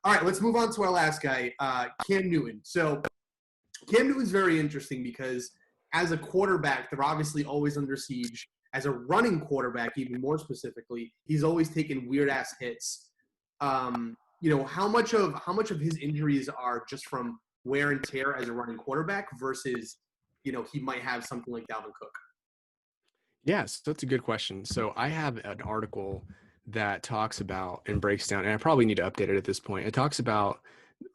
All right, let's move on to our last guy, Cam Newton. So Cam Newton's very interesting because as a quarterback, they're obviously always under siege. As a running quarterback, even more specifically, he's always taken weird-ass hits. How much of his injuries are just from wear and tear as a running quarterback versus, he might have something like Dalvin Cook? Yes, that's a good question. So I have an article that talks about and breaks down, and I probably need to update it at this point. It talks about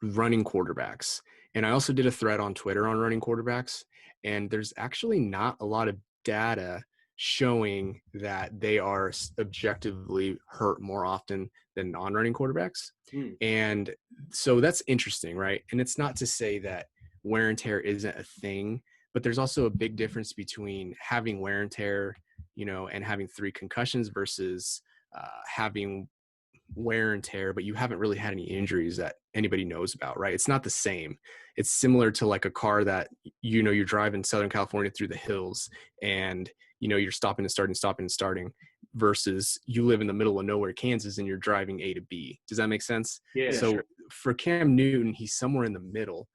running quarterbacks. And I also did a thread on Twitter on running quarterbacks. And there's actually not a lot of data showing that they are objectively hurt more often than non-running quarterbacks. And so that's interesting, right? And it's not to say that wear and tear isn't a thing, but there's also a big difference between having wear and tear, and having 3 concussions versus having wear and tear, but you haven't really had any injuries that anybody knows about, right? It's not the same. It's similar to like a car that, you're driving Southern California through the hills and, you're stopping and starting versus you live in the middle of nowhere, Kansas, and you're driving A to B. Does that make sense? Yeah. So sure. For Cam Newton, he's somewhere in the middle.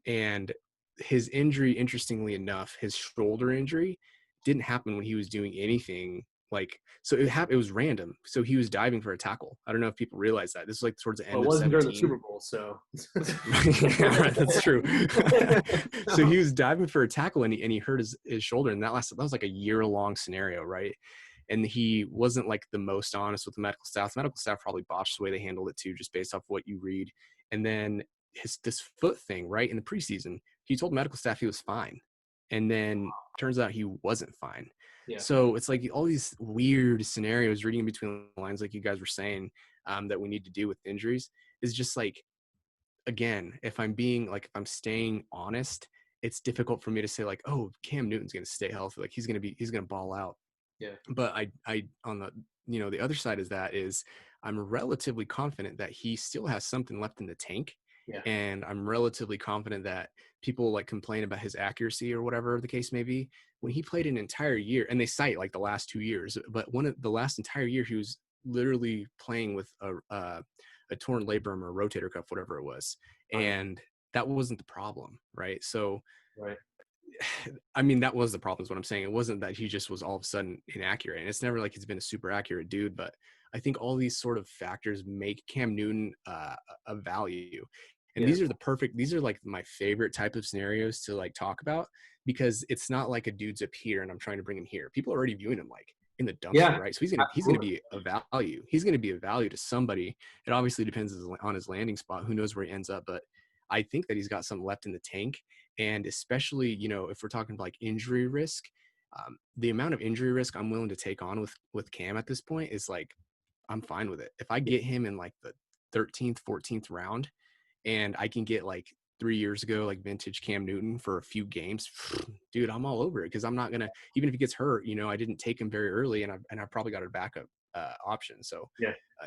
And his injury, interestingly enough, his shoulder injury didn't happen when he was doing anything it was random. So he was diving for a tackle. I don't know if people realize that. This is like towards the end of 17. It wasn't during the Super Bowl, so. Yeah, right, that's true. So he was diving for a tackle and he hurt his shoulder, and that was like a year-long scenario, right? And he wasn't like the most honest with the medical staff. The medical staff probably botched the way they handled it too, just based off what you read. And then this foot thing, right? In the preseason, he told medical staff he was fine. And then turns out he wasn't fine. Yeah. So it's like all these weird scenarios reading in between the lines, like you guys were saying, that we need to do with injuries is just like, again, if I'm staying honest, it's difficult for me to say like, oh, Cam Newton's going to stay healthy. Like he's going to ball out. Yeah. But I on the, the other side of that is I'm relatively confident that he still has something left in the tank. Yeah. And I'm relatively confident that people like complain about his accuracy or whatever the case may be. When he played an entire year, and they cite like the last 2 years, but the last entire year, he was literally playing with a torn labrum or rotator cuff, whatever it was. Right. And that wasn't the problem, right? So, right. I mean, that was the problem is what I'm saying. It wasn't that he just was all of a sudden inaccurate. And it's never like he's been a super accurate dude, but I think all these sort of factors make Cam Newton a value. And these are like my favorite type of scenarios to like talk about, because it's not like a dude's up here and I'm trying to bring him here. People are already viewing him like in the dumpster, right? So he's gonna be a value. He's gonna be a value to somebody. It obviously depends on his landing spot. Who knows where he ends up? But I think that he's got something left in the tank. And especially, if we're talking about like injury risk, the amount of injury risk I'm willing to take on with Cam at this point is like, I'm fine with it. If I get him in like the 13th, 14th round, and I can get like 3 years ago, like vintage Cam Newton for a few games, dude, I'm all over it. Cause I'm not going to, even if he gets hurt, I didn't take him very early and I probably got a backup option. So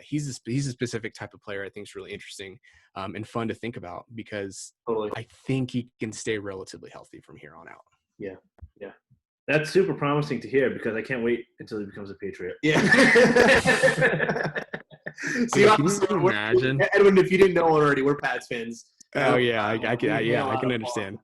he's a specific type of player I think is really interesting and fun to think about, because I think he can stay relatively healthy from here on out. Yeah. Yeah. That's super promising to hear, because I can't wait until he becomes a Patriot. Yeah. See, can you imagine? Edwin, if you didn't know already, we're Pats fans. Oh yeah, I can understand.